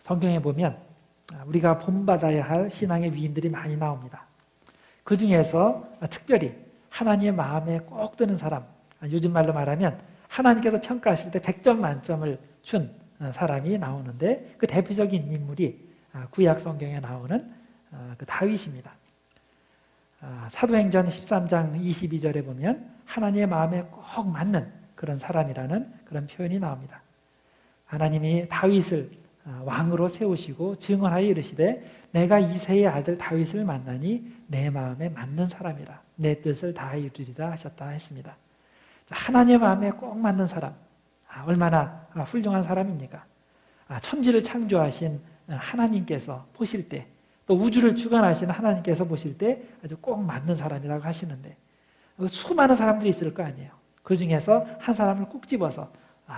성경에 보면 우리가 본받아야 할 신앙의 위인들이 많이 나옵니다. 그 중에서 특별히 하나님의 마음에 꼭 드는 사람, 요즘 말로 말하면 하나님께서 평가하실 때 100점 만점을 준 사람이 나오는데 그 대표적인 인물이 구약 성경에 나오는 그 다윗입니다. 사도행전 13장 22절에 보면 하나님의 마음에 꼭 맞는 그런 사람이라는 그런 표현이 나옵니다. 하나님이 다윗을 왕으로 세우시고 증언하여 이르시되 내가 이새의 아들 다윗을 만나니 내 마음에 맞는 사람이라 내 뜻을 다 이루리라 하셨다 했습니다. 하나님의 마음에 꼭 맞는 사람, 얼마나 훌륭한 사람입니까? 천지를 창조하신 하나님께서 보실 때, 또 우주를 주관하시는 하나님께서 보실 때 아주 꼭 맞는 사람이라고 하시는데 수많은 사람들이 있을 거 아니에요. 그 중에서 한 사람을 꼭 집어서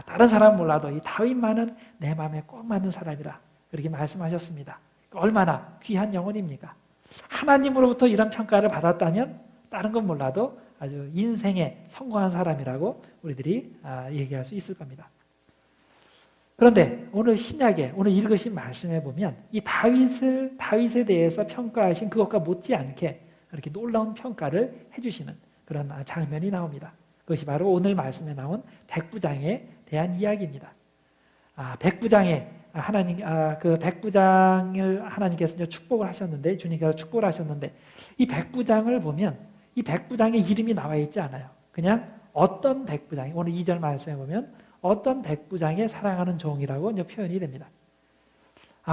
다른 사람은 몰라도 이 다윗만은 내 마음에 꼭 맞는 사람이라 그렇게 말씀하셨습니다. 얼마나 귀한 영혼입니까? 하나님으로부터 이런 평가를 받았다면 다른 건 몰라도 아주 인생에 성공한 사람이라고 우리들이 얘기할 수 있을 겁니다. 그런데 오늘 신약에 오늘 읽으신 말씀에 보면 이 다윗에 대해서 평가하신 그것과 못지않게 이렇게 놀라운 평가를 해주시는 그런 장면이 나옵니다. 그것이 바로 오늘 말씀에 나온 백부장에 대한 이야기입니다. 백부장에 그 백부장을 하나님께서 축복을 하셨는데 주님께서 축복을 하셨는데 이 백부장을 보면 이 백부장의 이름이 나와 있지 않아요. 그냥 어떤 백부장이 오늘 2절 말씀에 보면 어떤 백부장의 사랑하는 종이라고 표현이 됩니다.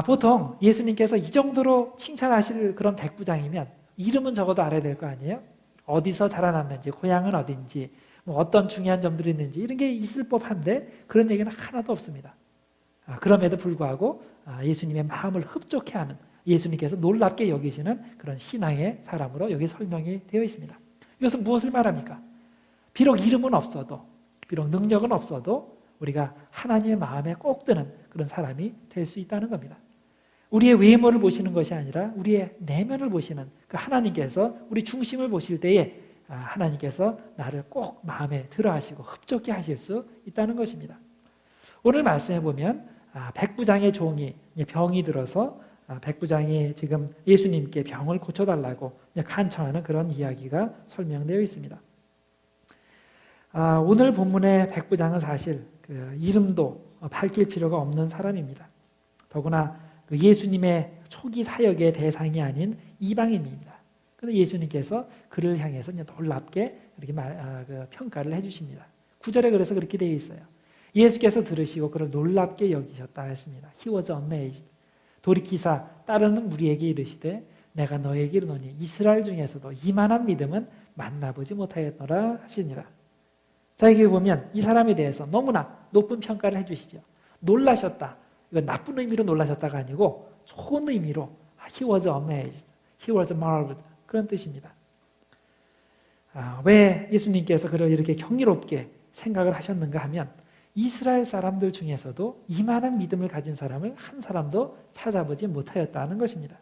보통 예수님께서 이 정도로 칭찬하실 그런 백부장이면 이름은 적어도 알아야 될 거 아니에요? 어디서 자라났는지, 고향은 어딘지, 어떤 중요한 점들이 있는지 이런 게 있을 법한데 그런 얘기는 하나도 없습니다. 그럼에도 불구하고 예수님의 마음을 흡족해 하는 예수님께서 놀랍게 여기시는 그런 신앙의 사람으로 여기 설명이 되어 있습니다. 이것은 무엇을 말합니까? 비록 이름은 없어도, 비록 능력은 없어도 우리가 하나님의 마음에 꼭 드는 그런 사람이 될 수 있다는 겁니다. 우리의 외모를 보시는 것이 아니라 우리의 내면을 보시는 그 하나님께서 우리 중심을 보실 때에 하나님께서 나를 꼭 마음에 들어 하시고 흡족해 하실 수 있다는 것입니다. 오늘 말씀해 보면 백부장의 종이 병이 들어서 백부장이 지금 예수님께 병을 고쳐달라고 간청하는 그런 이야기가 설명되어 있습니다. 오늘 본문의 백부장은 사실 이름도 밝힐 필요가 없는 사람입니다. 더구나 예수님의 초기 사역의 대상이 아닌 이방인입니다. 그런데 예수님께서 그를 향해서 놀랍게 이렇게 평가를 해주십니다. 9절에 그래서 그렇게 되어 있어요. 예수께서 들으시고 그를 놀랍게 여기셨다 했습니다. He was amazed. 돌이키사 따르는 무리에게 이르시되 내가 너에게 이르노니 이스라엘 중에서도 이만한 믿음은 만나보지 못하였노라 하시니라. 자, 여기 보면 이 사람에 대해서 너무나 높은 평가를 해주시죠. 놀라셨다. 이건 나쁜 의미로 놀라셨다가 아니고 좋은 의미로 He was amazed. He was marveled. 그런 뜻입니다. 왜 예수님께서 그를 이렇게 경이롭게 생각을 하셨는가 하면 이스라엘 사람들 중에서도 이만한 믿음을 가진 사람을 한 사람도 찾아보지 못하였다는 것입니다.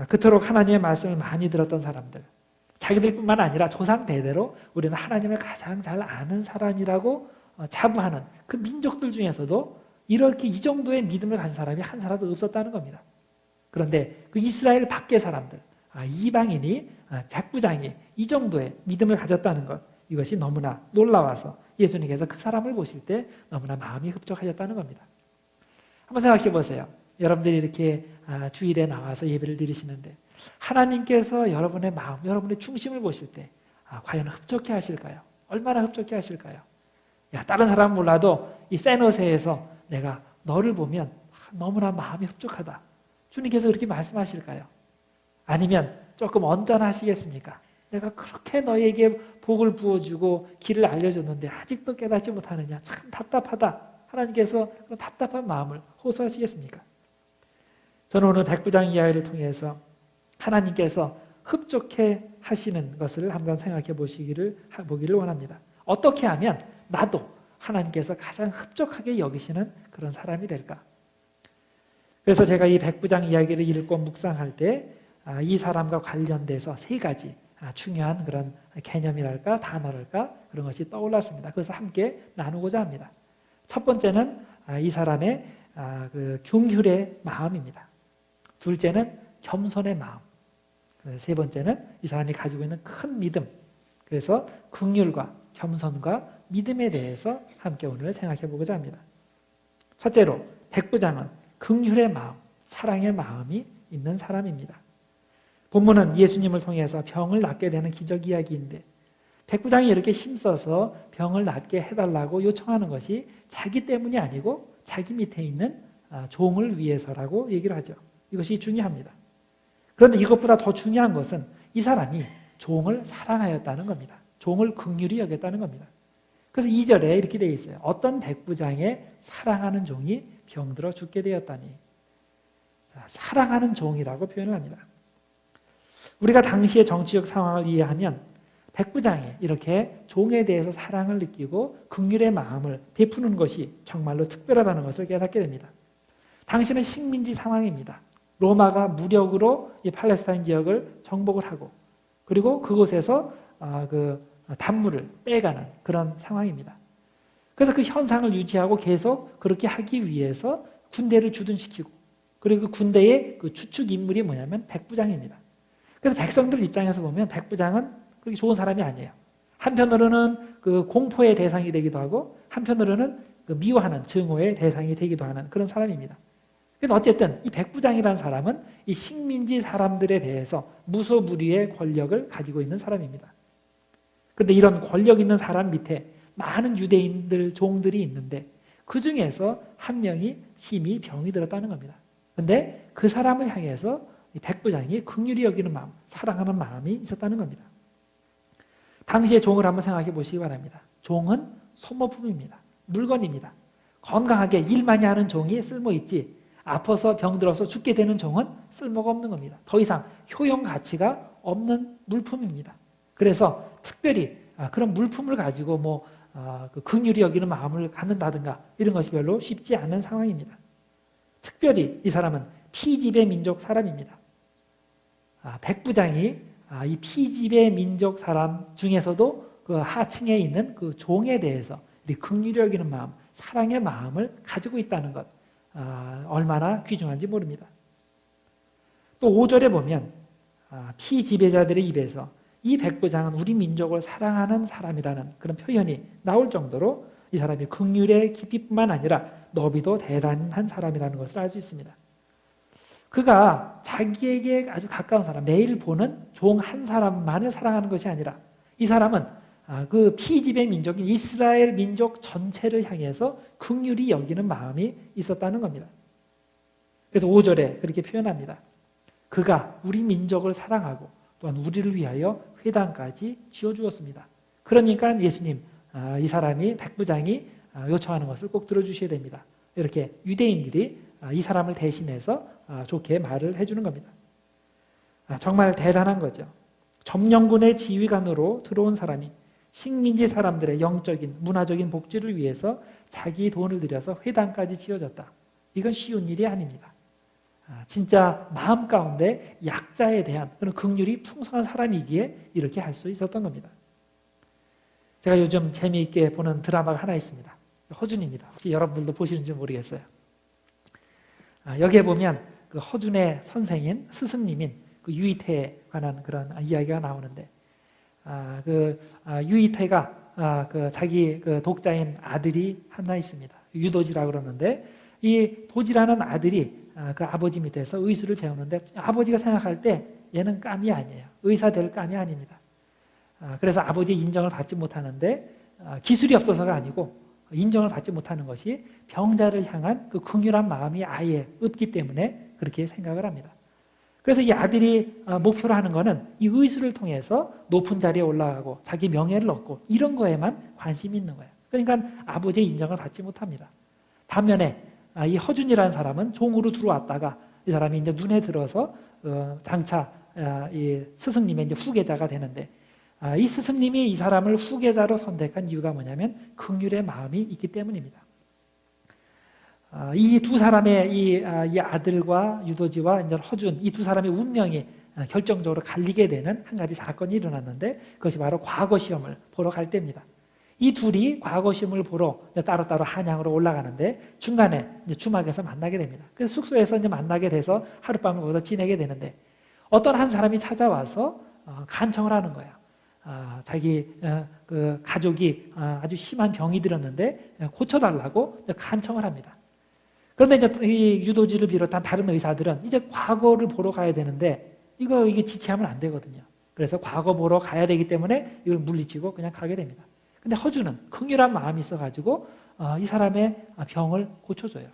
그토록 하나님의 말씀을 많이 들었던 사람들, 자기들뿐만 아니라 조상 대대로 우리는 하나님을 가장 잘 아는 사람이라고 자부하는 그 민족들 중에서도 이렇게 이 정도의 믿음을 가진 사람이 한 사람도 없었다는 겁니다. 그런데 그 이스라엘 밖의 사람들, 이방인이, 백부장이 이 정도의 믿음을 가졌다는 것, 이것이 너무나 놀라워서 예수님께서 그 사람을 보실 때 너무나 마음이 흡족하셨다는 겁니다. 한번 생각해 보세요. 여러분들이 이렇게 주일에 나와서 예배를 드리시는데 하나님께서 여러분의 마음, 여러분의 중심을 보실 때 과연 흡족해 하실까요? 얼마나 흡족해 하실까요? 다른 사람은 몰라도 이 세노세에서 내가 너를 보면 너무나 마음이 흡족하다. 주님께서 그렇게 말씀하실까요? 아니면 조금 언짢아하시겠습니까? 내가 그렇게 너에게 복을 부어주고 길을 알려줬는데 아직도 깨닫지 못하느냐? 참 답답하다. 하나님께서 그런 답답한 마음을 호소하시겠습니까? 저는 오늘 백부장 이야기를 통해서 하나님께서 흡족해 하시는 것을 한번 생각해 보기를 원합니다. 어떻게 하면 나도 하나님께서 가장 흡족하게 여기시는 그런 사람이 될까? 그래서 제가 이 백부장 이야기를 읽고 묵상할 때 이 사람과 관련돼서 세 가지 중요한 그런 개념이랄까 단어랄까 그런 것이 떠올랐습니다. 그래서 함께 나누고자 합니다. 첫 번째는 이 사람의 그 긍휼의 마음입니다. 둘째는 겸손의 마음. 세 번째는 이 사람이 가지고 있는 큰 믿음. 그래서 긍휼과 겸손과 믿음에 대해서 함께 오늘 생각해 보고자 합니다. 첫째로 백부장은 긍휼의 마음, 사랑의 마음이 있는 사람입니다. 본문은 예수님을 통해서 병을 낫게 되는 기적 이야기인데 백부장이 이렇게 힘써서 병을 낫게 해달라고 요청하는 것이 자기 때문이 아니고 자기 밑에 있는 종을 위해서라고 얘기를 하죠. 이것이 중요합니다. 그런데 이것보다 더 중요한 것은 이 사람이 종을 사랑하였다는 겁니다. 종을 긍휼히 여겼다는 겁니다. 그래서 2절에 이렇게 되어 있어요. 어떤 백부장의 사랑하는 종이 병들어 죽게 되었다니. 사랑하는 종이라고 표현을 합니다. 우리가 당시의 정치적 상황을 이해하면 백부장이 이렇게 종에 대해서 사랑을 느끼고 긍휼의 마음을 베푸는 것이 정말로 특별하다는 것을 깨닫게 됩니다. 당시는 식민지 상황입니다. 로마가 무력으로 이 팔레스타인 지역을 정복을 하고 그리고 그곳에서 그 단물을 빼가는 그런 상황입니다. 그래서 그 현상을 유지하고 계속 그렇게 하기 위해서 군대를 주둔시키고 그리고 그 군대의 그 주축 인물이 뭐냐면 백부장입니다. 그래서 백성들 입장에서 보면 백부장은 그렇게 좋은 사람이 아니에요. 한편으로는 그 공포의 대상이 되기도 하고 한편으로는 그 미워하는 증오의 대상이 되기도 하는 그런 사람입니다. 근데 어쨌든 이 백부장이라는 사람은 이 식민지 사람들에 대해서 무소불위의 권력을 가지고 있는 사람입니다. 그런데 이런 권력 있는 사람 밑에 많은 유대인들 종들이 있는데 그 중에서 한 명이 심히 병이 들었다는 겁니다. 그런데 그 사람을 향해서 이 백부장이 긍휼히 여기는 마음, 사랑하는 마음이 있었다는 겁니다. 당시의 종을 한번 생각해 보시기 바랍니다. 종은 소모품입니다. 물건입니다. 건강하게 일 많이 하는 종이 쓸모있지 아파서 병들어서 죽게 되는 종은 쓸모가 없는 겁니다. 더 이상 효용 가치가 없는 물품입니다. 그래서 특별히 그런 물품을 가지고 그 긍휼히 여기는 마음을 갖는다든가 이런 것이 별로 쉽지 않은 상황입니다. 특별히 이 사람은 피지배 민족 사람입니다. 백부장이 이 피지배 민족 사람 중에서도 그 하층에 있는 그 종에 대해서 긍휼히 여기는 마음, 사랑의 마음을 가지고 있다는 것 얼마나 귀중한지 모릅니다. 또 5절에 보면 피지배자들의 입에서 이 백부장은 우리 민족을 사랑하는 사람이라는 그런 표현이 나올 정도로 이 사람이 긍휼의 깊이뿐만 아니라 너비도 대단한 사람이라는 것을 알 수 있습니다. 그가 자기에게 아주 가까운 사람, 매일 보는 종 한 사람만을 사랑하는 것이 아니라 이 사람은 그 피지배 민족인 이스라엘 민족 전체를 향해서 긍휼히 여기는 마음이 있었다는 겁니다. 그래서 5절에 그렇게 표현합니다. 그가 우리 민족을 사랑하고 또한 우리를 위하여 회당까지 지어주었습니다. 그러니까 예수님, 이 사람이 백부장이 요청하는 것을 꼭 들어주셔야 됩니다. 이렇게 유대인들이 이 사람을 대신해서 좋게 말을 해주는 겁니다. 정말 대단한 거죠. 점령군의 지휘관으로 들어온 사람이 식민지 사람들의 영적인, 문화적인 복지를 위해서 자기 돈을 들여서 회당까지 지어졌다. 이건 쉬운 일이 아닙니다. 진짜 마음 가운데 약자에 대한 그런 긍휼이 풍성한 사람이기에 이렇게 할 수 있었던 겁니다. 제가 요즘 재미있게 보는 드라마가 하나 있습니다. 허준입니다. 혹시 여러분들도 보시는지 모르겠어요. 여기에 보면 그 허준의 선생인 스승님인 그 유이태에 관한 그런 이야기가 나오는데 유이태가 그 자기 그 독자인 아들이 하나 있습니다. 유도지라고 그러는데 이 도지라는 아들이 그 아버지 밑에서 의술을 배우는데 아버지가 생각할 때 얘는 깜이 아니에요. 의사 될 깜이 아닙니다. 그래서 아버지의 인정을 받지 못하는데 기술이 없어서가 아니고 인정을 받지 못하는 것이 병자를 향한 그 긍휼한 마음이 아예 없기 때문에 그렇게 생각을 합니다. 그래서 이 아들이 목표로 하는 것은 이 의술을 통해서 높은 자리에 올라가고 자기 명예를 얻고 이런 거에만 관심이 있는 거예요. 그러니까 아버지의 인정을 받지 못합니다. 반면에 이 허준이라는 사람은 종으로 들어왔다가 이 사람이 이제 눈에 들어서 장차 이 스승님의 이제 후계자가 되는데 이 스승님이 이 사람을 후계자로 선택한 이유가 뭐냐면 긍휼의 마음이 있기 때문입니다. 이 두 사람의 이 아들과 유도지와 이제 허준 이 두 사람의 운명이 결정적으로 갈리게 되는 한 가지 사건이 일어났는데 그것이 바로 과거 시험을 보러 갈 때입니다. 이 둘이 과거 시험을 보러 따로따로 한양으로 올라가는데 중간에 이제 주막에서 만나게 됩니다. 그래서 숙소에서 이제 만나게 돼서 하룻밤을 거기서 지내게 되는데 어떤 한 사람이 찾아와서 간청을 하는 거예요. 자기 그 가족이 아주 심한 병이 들었는데 고쳐달라고 간청을 합니다. 그런데 이제 이 유도지를 비롯한 다른 의사들은 이제 과거를 보러 가야 되는데 이게 지체하면 안 되거든요. 그래서 과거 보러 가야 되기 때문에 이걸 물리치고 그냥 가게 됩니다. 근데 허주는 긍휼한 마음이 있어가지고 이 사람의 병을 고쳐줘요.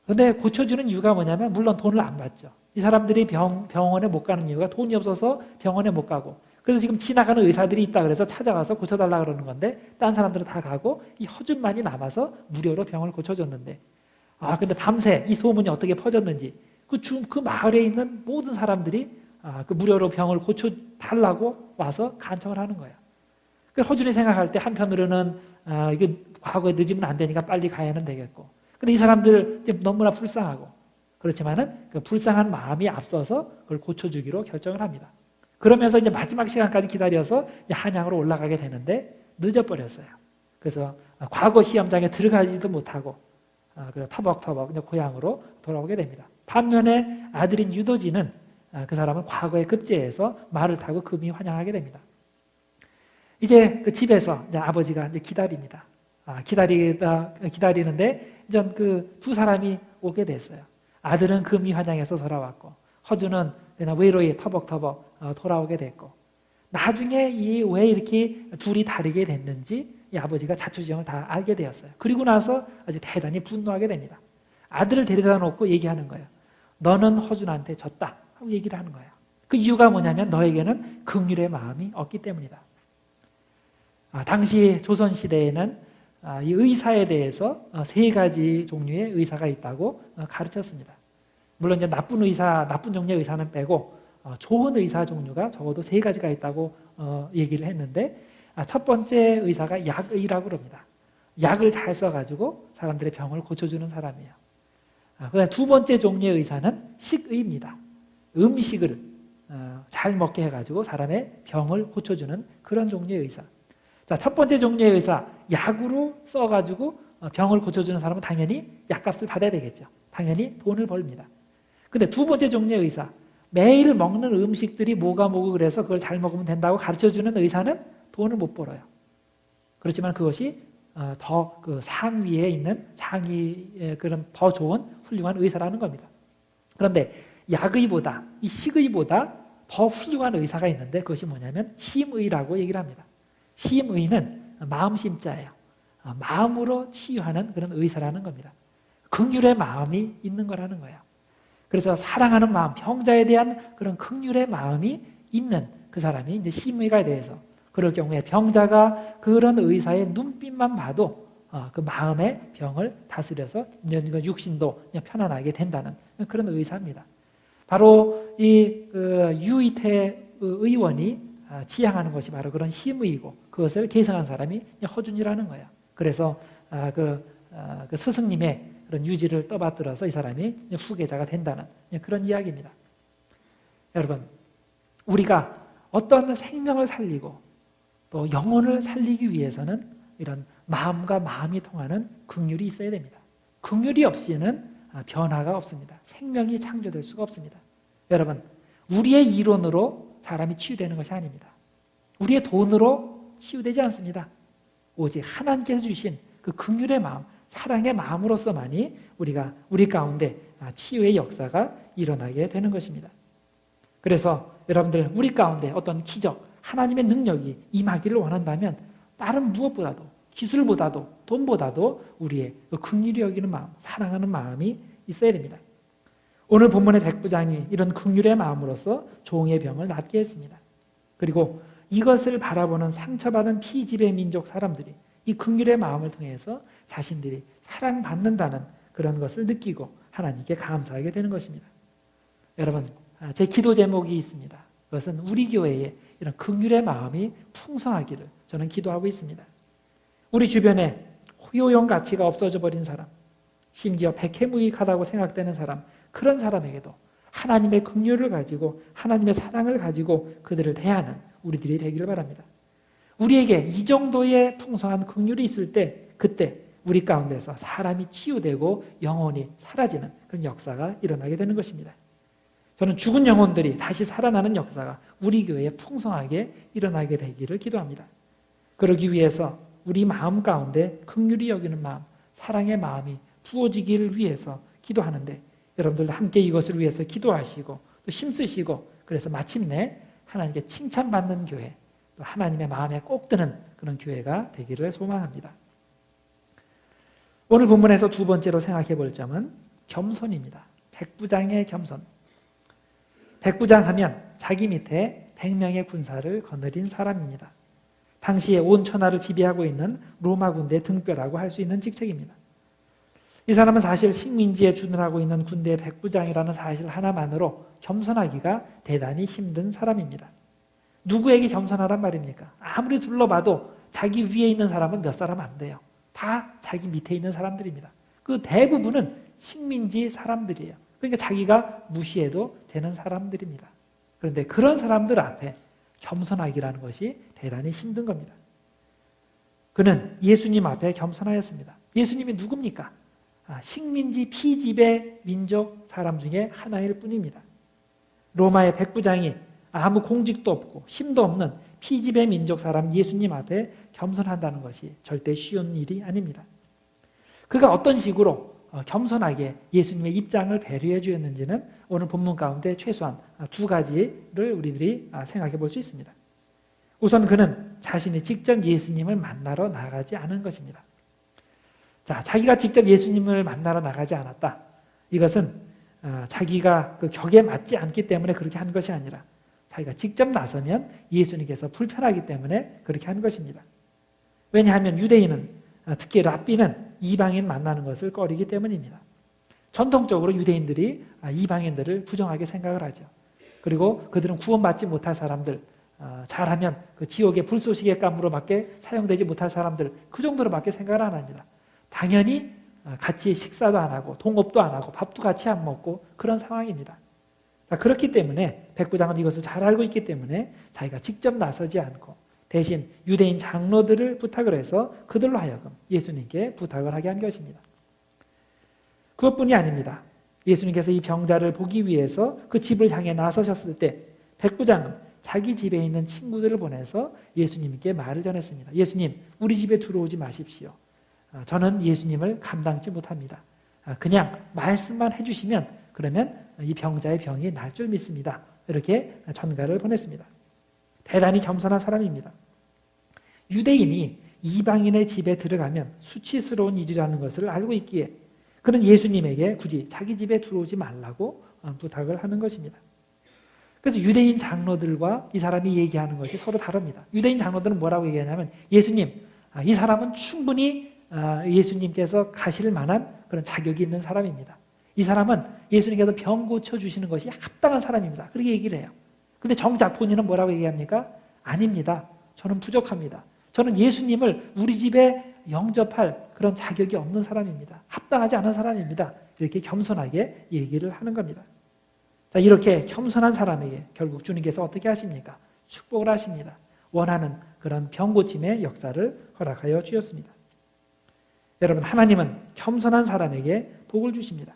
그런데 고쳐주는 이유가 뭐냐면 물론 돈을 안 받죠. 이 사람들이 병원에 못 가는 이유가 돈이 없어서 병원에 못 가고 그래서 지금 지나가는 의사들이 있다 그래서 찾아가서 고쳐달라 그러는 건데 딴 사람들은 다 가고 이 허준만이 남아서 무료로 병을 고쳐줬는데 근데 밤새 이 소문이 어떻게 퍼졌는지 그 마을에 있는 모든 사람들이 그 무료로 병을 고쳐달라고 와서 간청을 하는 거예요. 그 허준이 생각할 때 한편으로는 이게 과거에 늦으면 안 되니까 빨리 가야는 되겠고 근데 이 사람들 너무나 불쌍하고 그렇지만은 그 불쌍한 마음이 앞서서 그걸 고쳐주기로 결정을 합니다. 그러면서 이제 마지막 시간까지 기다려서 이제 한양으로 올라가게 되는데 늦어버렸어요. 그래서 과거 시험장에 들어가지도 못하고 터벅터벅 이제 고향으로 돌아오게 됩니다. 반면에 아들인 유도지는 그 사람은 과거에 급제해서 말을 타고 금이 환영하게 됩니다. 이제 그 집에서 이제 아버지가 이제 기다립니다. 기다리는데 이제 그 두 사람이 오게 됐어요. 아들은 금이 환영해서 돌아왔고 허주는 그냥 외로이 터벅터벅 돌아오게 됐고 나중에 왜 이렇게 둘이 다르게 됐는지 이 아버지가 자초지종을 다 알게 되었어요. 그리고 나서 아주 대단히 분노하게 됩니다. 아들을 데려다 놓고 얘기하는 거예요. 너는 허준한테 졌다 하고 얘기를 하는 거예요. 그 이유가 뭐냐면 너에게는 긍휼의 마음이 없기 때문이다. 당시 조선시대에는 이 의사에 대해서 세 가지 종류의 의사가 있다고 가르쳤습니다. 물론 이제 나쁜 종류의 의사는 빼고 좋은 의사 종류가 적어도 세 가지가 있다고 얘기를 했는데 첫 번째 의사가 약의라고 그럽니다. 약을 잘 써가지고 사람들의 병을 고쳐주는 사람이에요. 그다음 두 번째 종류의 의사는 식의입니다. 음식을 잘 먹게 해가지고 사람의 병을 고쳐주는 그런 종류의 의사. 자, 첫 번째 종류의 의사, 약으로 써가지고 병을 고쳐주는 사람은 당연히 약값을 받아야 되겠죠. 당연히 돈을 벌입니다. 근데 두 번째 종류의 의사, 매일 먹는 음식들이 뭐고 그래서 그걸 잘 먹으면 된다고 가르쳐주는 의사는 돈을 못 벌어요. 그렇지만 그것이 더 그 상위에 있는 상위의 그런 더 좋은 훌륭한 의사라는 겁니다. 그런데 약의보다, 이 식의보다 더 훌륭한 의사가 있는데 그것이 뭐냐면 심의라고 얘기를 합니다. 심의는 마음심자예요. 마음으로 치유하는 그런 의사라는 겁니다. 긍휼의 마음이 있는 거라는 거예요. 그래서 사랑하는 마음, 병자에 대한 그런 긍휼의 마음이 있는 그 사람이 이제 심의가 돼서 그럴 경우에 병자가 그런 의사의 눈빛만 봐도 그 마음의 병을 다스려서 육신도 편안하게 된다는 그런 의사입니다. 바로 이 유이태 의원이 지향하는 것이 바로 그런 심의이고 그것을 계승한 사람이 허준이라는 거예요. 그래서 그 스승님의 그런 유지를 떠받들어서 이 사람이 후계자가 된다는 그런 이야기입니다. 여러분, 우리가 어떤 생명을 살리고 또 영혼을 살리기 위해서는 이런 마음과 마음이 통하는 긍휼이 있어야 됩니다. 긍휼이 없이는 변화가 없습니다. 생명이 창조될 수가 없습니다. 여러분, 우리의 이론으로 사람이 치유되는 것이 아닙니다. 우리의 돈으로 치유되지 않습니다. 오직 하나님께서 주신 그 긍휼의 마음, 사랑의 마음으로서만이 우리 가운데 치유의 역사가 일어나게 되는 것입니다. 그래서 여러분들 우리 가운데 어떤 기적, 하나님의 능력이 임하기를 원한다면 다른 무엇보다도 기술보다도 돈보다도 우리의 그 긍휼히 여기는 마음, 사랑하는 마음이 있어야 됩니다. 오늘 본문의 백부장이 이런 긍휼의 마음으로서 종의 병을 낫게 했습니다. 그리고 이것을 바라보는 상처받은 피지배 민족 사람들이 이 긍휼의 마음을 통해서 자신들이 사랑받는다는 그런 것을 느끼고 하나님께 감사하게 되는 것입니다. 여러분, 제 기도 제목이 있습니다. 그것은 우리 교회에 이런 긍휼의 마음이 풍성하기를 저는 기도하고 있습니다. 우리 주변에 효용 가치가 없어져 버린 사람, 심지어 백해무익하다고 생각되는 사람, 그런 사람에게도 하나님의 긍휼을 가지고 하나님의 사랑을 가지고 그들을 대하는 우리들이 되기를 바랍니다. 우리에게 이 정도의 풍성한 긍휼이 있을 때 그때 우리 가운데서 사람이 치유되고 영혼이 사라지는 그런 역사가 일어나게 되는 것입니다. 저는 죽은 영혼들이 다시 살아나는 역사가 우리 교회에 풍성하게 일어나게 되기를 기도합니다. 그러기 위해서 우리 마음 가운데 긍휼히 여기는 마음, 사랑의 마음이 부어지기를 위해서 기도하는데 여러분들도 함께 이것을 위해서 기도하시고 또 힘쓰시고 그래서 마침내 하나님께 칭찬받는 교회, 또 하나님의 마음에 꼭 드는 그런 교회가 되기를 소망합니다. 오늘 본문에서 두 번째로 생각해 볼 점은 겸손입니다. 백부장의 겸손. 백부장 하면 자기 밑에 100명의 군사를 거느린 사람입니다. 당시에 온 천하를 지배하고 있는 로마 군대의 등뼈라고 할 수 있는 직책입니다. 이 사람은 사실 식민지에 주둔하고 있는 군대의 백부장이라는 사실 하나만으로 겸손하기가 대단히 힘든 사람입니다. 누구에게 겸손하란 말입니까? 아무리 둘러봐도 자기 위에 있는 사람은 몇 사람 안 돼요. 다 자기 밑에 있는 사람들입니다. 그 대부분은 식민지 사람들이에요. 그러니까 자기가 무시해도 되는 사람들입니다. 그런데 그런 사람들 앞에 겸손하기라는 것이 대단히 힘든 겁니다. 그는 예수님 앞에 겸손하였습니다. 예수님이 누굽니까? 식민지 피지배 민족 사람 중에 하나일 뿐입니다. 로마의 백부장이 아무 공직도 없고 힘도 없는 피지배 민족 사람 예수님 앞에 겸손한다는 것이 절대 쉬운 일이 아닙니다. 그가 어떤 식으로 겸손하게 예수님의 입장을 배려해 주었는지는 오늘 본문 가운데 최소한 두 가지를 우리들이 생각해 볼 수 있습니다. 우선 그는 자신이 직접 예수님을 만나러 나가지 않은 것입니다. 자, 자기가 직접 예수님을 만나러 나가지 않았다. 이것은 자기가 그 격에 맞지 않기 때문에 그렇게 한 것이 아니라 자기가 직접 나서면 예수님께서 불편하기 때문에 그렇게 한 것입니다. 왜냐하면 유대인은 특히 랍비는 이방인 만나는 것을 꺼리기 때문입니다. 전통적으로 유대인들이 이방인들을 부정하게 생각을 하죠. 그리고 그들은 구원받지 못할 사람들, 잘하면 그 지옥의 불쏘시개 감으로밖에 사용되지 못할 사람들, 그 정도로밖에 생각을 안 합니다. 당연히 같이 식사도 안 하고 동업도 안 하고 밥도 같이 안 먹고 그런 상황입니다. 자, 그렇기 때문에 백부장은 이것을 잘 알고 있기 때문에 자기가 직접 나서지 않고 대신 유대인 장로들을 부탁을 해서 그들로 하여금 예수님께 부탁을 하게 한 것입니다. 그것뿐이 아닙니다. 예수님께서 이 병자를 보기 위해서 그 집을 향해 나서셨을 때 백부장은 자기 집에 있는 친구들을 보내서 예수님께 말을 전했습니다. 예수님, 우리 집에 들어오지 마십시오. 저는 예수님을 감당치 못합니다. 그냥 말씀만 해주시면 그러면 이 병자의 병이 날 줄 믿습니다. 이렇게 전가를 보냈습니다. 대단히 겸손한 사람입니다. 유대인이 이방인의 집에 들어가면 수치스러운 일이라는 것을 알고 있기에 그는 예수님에게 굳이 자기 집에 들어오지 말라고 부탁을 하는 것입니다. 그래서 유대인 장로들과 이 사람이 얘기하는 것이 서로 다릅니다. 유대인 장로들은 뭐라고 얘기하냐면 예수님, 이 사람은 충분히 예수님께서 가실 만한 그런 자격이 있는 사람입니다. 이 사람은 예수님께서 병 고쳐주시는 것이 합당한 사람입니다. 그렇게 얘기를 해요. 근데 정작 본인은 뭐라고 얘기합니까? 아닙니다. 저는 부족합니다. 저는 예수님을 우리 집에 영접할 그런 자격이 없는 사람입니다. 합당하지 않은 사람입니다. 이렇게 겸손하게 얘기를 하는 겁니다. 자, 이렇게 겸손한 사람에게 결국 주님께서 어떻게 하십니까? 축복을 하십니다. 원하는 그런 병 고침의 역사를 허락하여 주셨습니다. 여러분, 하나님은 겸손한 사람에게 복을 주십니다.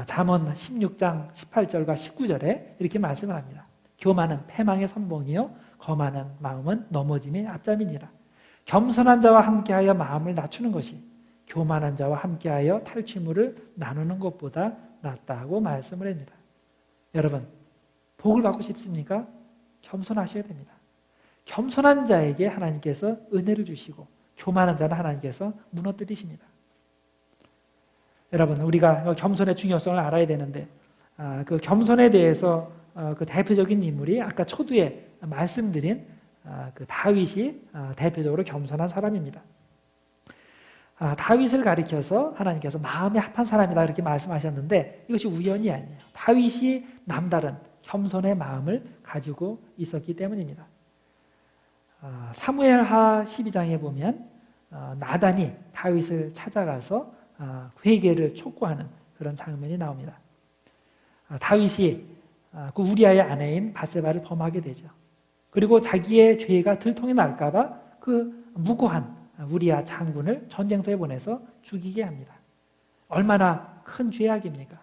잠언 16장 18절과 19절에 이렇게 말씀을 합니다. 교만은 패망의 선봉이요 거만한 마음은 넘어짐의 앞잠이니라. 겸손한 자와 함께하여 마음을 낮추는 것이 교만한 자와 함께하여 탈취물을 나누는 것보다 낫다고 말씀을 합니다. 여러분, 복을 받고 싶습니까? 겸손하셔야 됩니다. 겸손한 자에게 하나님께서 은혜를 주시고 교만한 자는 하나님께서 무너뜨리십니다. 여러분, 우리가 겸손의 중요성을 알아야 되는데 그 겸손에 대해서 그 대표적인 인물이 아까 초두에 말씀드린 그 다윗이 대표적으로 겸손한 사람입니다. 다윗을 가리켜서 하나님께서 마음에 합한 사람이다 이렇게 말씀하셨는데 이것이 우연이 아니에요. 다윗이 남다른 겸손의 마음을 가지고 있었기 때문입니다. 사무엘하 12장에 보면 나단이 다윗을 찾아가서 회개를 촉구하는 그런 장면이 나옵니다. 다윗이 그 우리아의 아내인 바세바를 범하게 되죠. 그리고 자기의 죄가 들통이 날까 봐 그 무고한 우리아 장군을 전쟁터에 보내서 죽이게 합니다. 얼마나 큰 죄악입니까?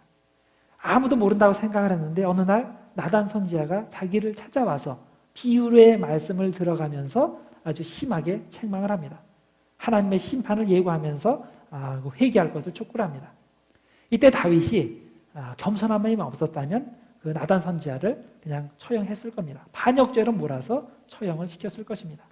아무도 모른다고 생각을 했는데 어느 날 나단 선지자가 자기를 찾아와서 비유의 말씀을 들어가면서 아주 심하게 책망을 합니다. 하나님의 심판을 예고하면서 회개할 것을 촉구를 합니다. 이때 다윗이 겸손한 마음이 없었다면 그 나단 선지자를 그냥 처형했을 겁니다. 반역죄로 몰아서 처형을 시켰을 것입니다.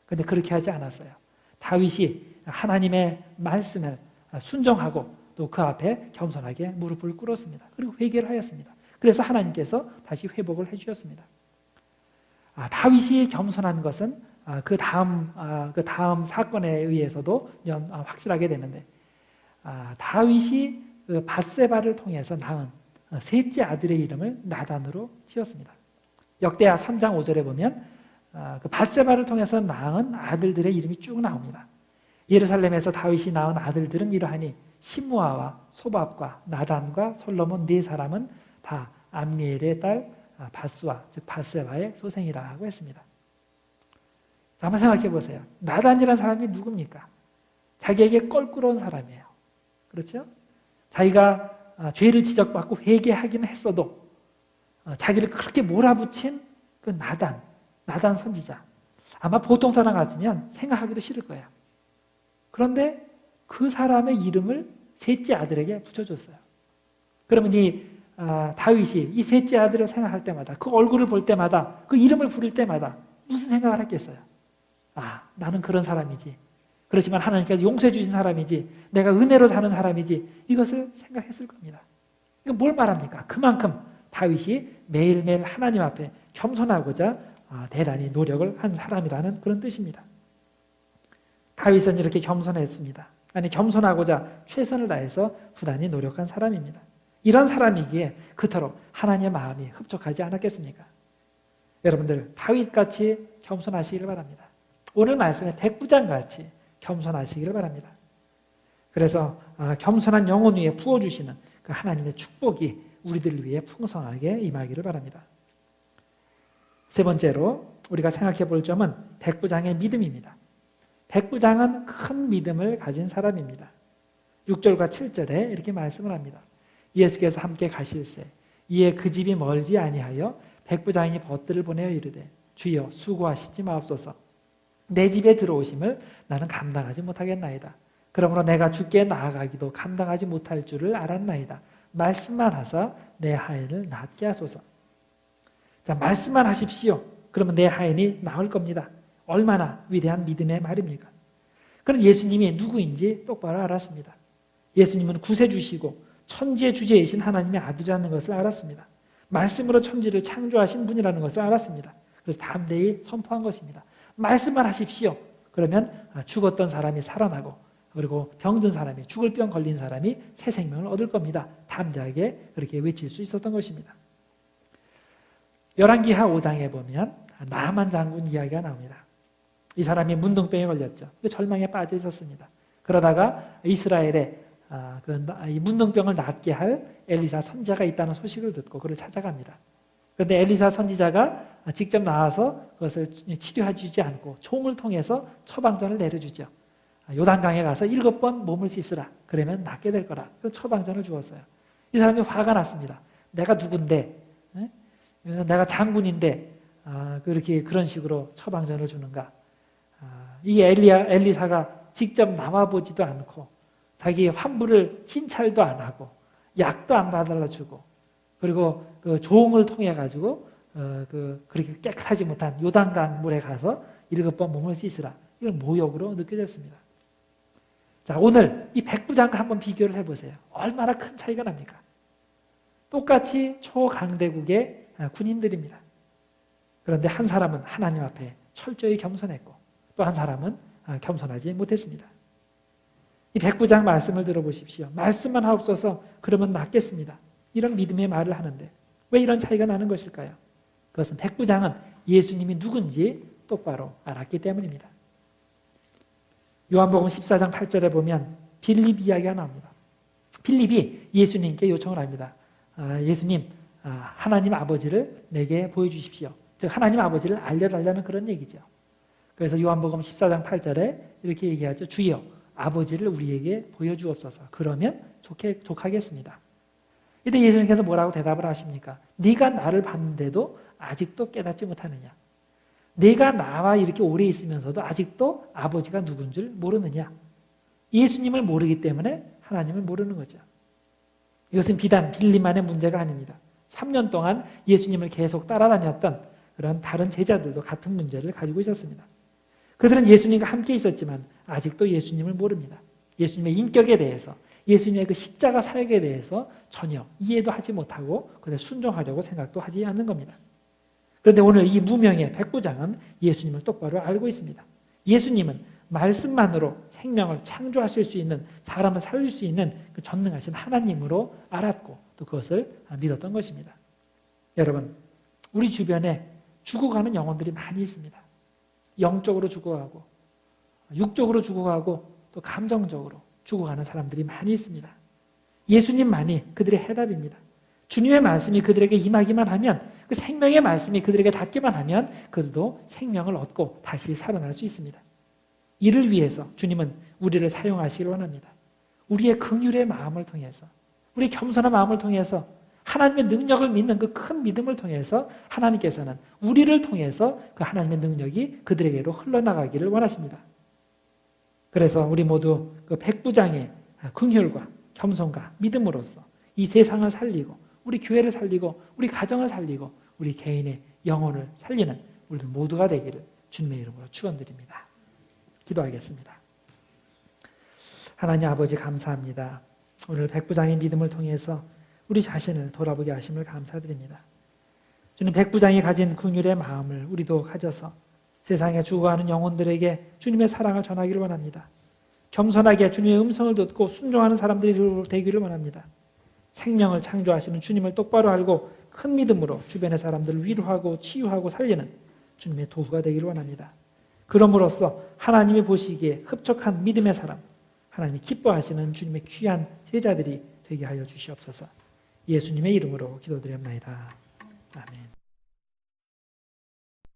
그런데 그렇게 하지 않았어요. 다윗이 하나님의 말씀을 순종하고 또 그 앞에 겸손하게 무릎을 꿇었습니다. 그리고 회개를 하였습니다. 그래서 하나님께서 다시 회복을 해주셨습니다. 다윗이 겸손한 것은 그 다음 사건에 의해서도 확실하게 되는데, 다윗이 그 밧세바를 통해서 낳은 셋째 아들의 이름을 나단으로 지었습니다. 역대하 3장 5절에 보면 그 밧세바를 통해서 낳은 아들들의 이름이 쭉 나옵니다. 예루살렘에서 다윗이 낳은 아들들은 이러하니 시므아와 소밥과 나단과 솔로몬 네 사람은 다 암미엘의 딸 밧수아 즉 밧세바의 소생이라고 했습니다. 한번 생각해 보세요. 나단이라는 사람이 누굽니까? 자기에게 껄끄러운 사람이에요. 그렇죠? 자기가 죄를 지적받고 회개하기는 했어도 자기를 그렇게 몰아붙인 그 나단 선지자, 아마 보통 사람 같으면 생각하기도 싫을 거예요. 그런데 그 사람의 이름을 셋째 아들에게 붙여줬어요. 그러면 다윗이 이 셋째 아들을 생각할 때마다, 그 얼굴을 볼 때마다, 그 이름을 부를 때마다 무슨 생각을 했겠어요? 나는 그런 사람이지. 그렇지만 하나님께서 용서해 주신 사람이지. 내가 은혜로 사는 사람이지. 이것을 생각했을 겁니다. 이건 뭘 말합니까? 그만큼 다윗이 매일매일 하나님 앞에 겸손하고자 대단히 노력을 한 사람이라는 그런 뜻입니다. 다윗은 이렇게 겸손했습니다. 겸손하고자 최선을 다해서 부단히 노력한 사람입니다. 이런 사람이기에 그토록 하나님의 마음이 흡족하지 않았겠습니까? 여러분들 다윗같이 겸손하시기를 바랍니다. 오늘 말씀에 백부장같이 겸손하시기를 바랍니다. 그래서 겸손한 영혼 위에 부어주시는 그 하나님의 축복이 우리들 위해 풍성하게 임하기를 바랍니다. 세 번째로 우리가 생각해 볼 점은 백부장의 믿음입니다. 백부장은 큰 믿음을 가진 사람입니다. 6절과 7절에 이렇게 말씀을 합니다. 예수께서 함께 가실새 이에 그 집이 멀지 아니하여 백부장이 벗들을 보내어 이르되 주여 수고하시지 마옵소서. 내 집에 들어오심을 나는 감당하지 못하겠나이다. 그러므로 내가 주께 나아가기도 감당하지 못할 줄을 알았나이다. 말씀만 하사 내 하인을 낫게 하소서. 자, 말씀만 하십시오. 그러면 내 하인이 나을 겁니다. 얼마나 위대한 믿음의 말입니까? 그럼 예수님이 누구인지 똑바로 알았습니다. 예수님은 구세주시고 천지의 주제이신 하나님의 아들이라는 것을 알았습니다. 말씀으로 천지를 창조하신 분이라는 것을 알았습니다. 그래서 담대히 선포한 것입니다. 말씀만 하십시오. 그러면 죽었던 사람이 살아나고, 그리고 병든 사람이, 죽을 병 걸린 사람이 새 생명을 얻을 겁니다. 담대하게 그렇게 외칠 수 있었던 것입니다. 열왕기하 5장에 보면 나만 장군 이야기가 나옵니다. 이 사람이 문둥병에 걸렸죠. 절망에 빠져 있었습니다. 그러다가 이스라엘에 이 문둥병을 낫게 할 엘리사 선지자가 있다는 소식을 듣고 그를 찾아갑니다. 그런데 엘리사 선지자가 직접 나와서 그것을 치료해 주지 않고 종을 통해서 처방전을 내려주죠. 요단강에 가서 7번 몸을 씻으라. 그러면 낫게 될 거라. 그 처방전을 주었어요. 이 사람이 화가 났습니다. 내가 누군데? 내가 장군인데 그런 식으로 처방전을 주는가? 이 엘리사가 직접 나와보지도 않고 자기 환부를 진찰도 안 하고 약도 안 받아주고 그리고 그 종을 통해 가지고 그렇게 깨끗하지 못한 요단강 물에 가서 7번 몸을 씻으라. 이건 모욕으로 느껴졌습니다. 자, 오늘 이 백부장과 한번 비교를 해보세요. 얼마나 큰 차이가 납니까? 똑같이 초강대국의 군인들입니다. 그런데 한 사람은 하나님 앞에 철저히 겸손했고 또 한 사람은 겸손하지 못했습니다. 이 백부장 말씀을 들어보십시오. 말씀만 하옵소서 그러면 낫겠습니다. 이런 믿음의 말을 하는데 왜 이런 차이가 나는 것일까요? 그것은 백부장은 예수님이 누군지 똑바로 알았기 때문입니다. 요한복음 14장 8절에 보면 빌립 이야기가 나옵니다. 빌립이 예수님께 요청을 합니다. 예수님, 하나님 아버지를 내게 보여주십시오. 즉 하나님 아버지를 알려달라는 그런 얘기죠. 그래서 요한복음 14장 8절에 이렇게 얘기하죠. 주여 아버지를 우리에게 보여주옵소서. 그러면 족하겠습니다. 이때 예수님께서 뭐라고 대답을 하십니까? 네가 나를 봤는데도 아직도 깨닫지 못하느냐? 내가 나와 이렇게 오래 있으면서도 아직도 아버지가 누군 줄 모르느냐? 예수님을 모르기 때문에 하나님을 모르는 거죠. 이것은 비단 빌림만의 문제가 아닙니다. 3년 동안 예수님을 계속 따라다녔던 그런 다른 제자들도 같은 문제를 가지고 있었습니다. 그들은 예수님과 함께 있었지만 아직도 예수님을 모릅니다. 예수님의 인격에 대해서, 예수님의 그 십자가 사역에 대해서 전혀 이해도 하지 못하고 그들 순종하려고 생각도 하지 않는 겁니다. 그런데 오늘 이 무명의 백부장은 예수님을 똑바로 알고 있습니다. 예수님은 말씀만으로 생명을 창조하실 수 있는, 사람을 살릴 수 있는 그 전능하신 하나님으로 알았고 또 그것을 믿었던 것입니다. 여러분, 우리 주변에 죽어가는 영혼들이 많이 있습니다. 영적으로 죽어가고 육적으로 죽어가고 또 감정적으로 죽어가는 사람들이 많이 있습니다. 예수님만이 그들의 해답입니다. 주님의 말씀이 그들에게 임하기만 하면, 그 생명의 말씀이 그들에게 닿기만 하면 그들도 생명을 얻고 다시 살아날 수 있습니다. 이를 위해서 주님은 우리를 사용하시길 원합니다. 우리의 긍휼의 마음을 통해서, 우리 겸손한 마음을 통해서, 하나님의 능력을 믿는 그 큰 믿음을 통해서 하나님께서는 우리를 통해서 그 하나님의 능력이 그들에게로 흘러나가기를 원하십니다. 그래서 우리 모두 그 백부장의 긍휼과 겸손과 믿음으로써 이 세상을 살리고 우리 교회를 살리고 우리 가정을 살리고 우리 개인의 영혼을 살리는 우리들 모두가 되기를 주님의 이름으로 축원드립니다. 기도하겠습니다. 하나님 아버지 감사합니다. 오늘 백부장의 믿음을 통해서 우리 자신을 돌아보게 하심을 감사드립니다. 주님, 백부장이 가진 긍휼의 마음을 우리도 가져서 세상에 죽어가는 영혼들에게 주님의 사랑을 전하기를 원합니다. 겸손하게 주님의 음성을 듣고 순종하는 사람들이 되기를 원합니다. 생명을 창조하시는 주님을 똑바로 알고 큰 믿음으로 주변의 사람들을 위로하고 치유하고 살리는 주님의 도구가 되기를 원합니다. 그럼으로써 하나님이 보시기에 흡족한 믿음의 사람, 하나님이 기뻐하시는 주님의 귀한 제자들이 되게 하여 주시옵소서. 예수님의 이름으로 기도드립니다. 아멘.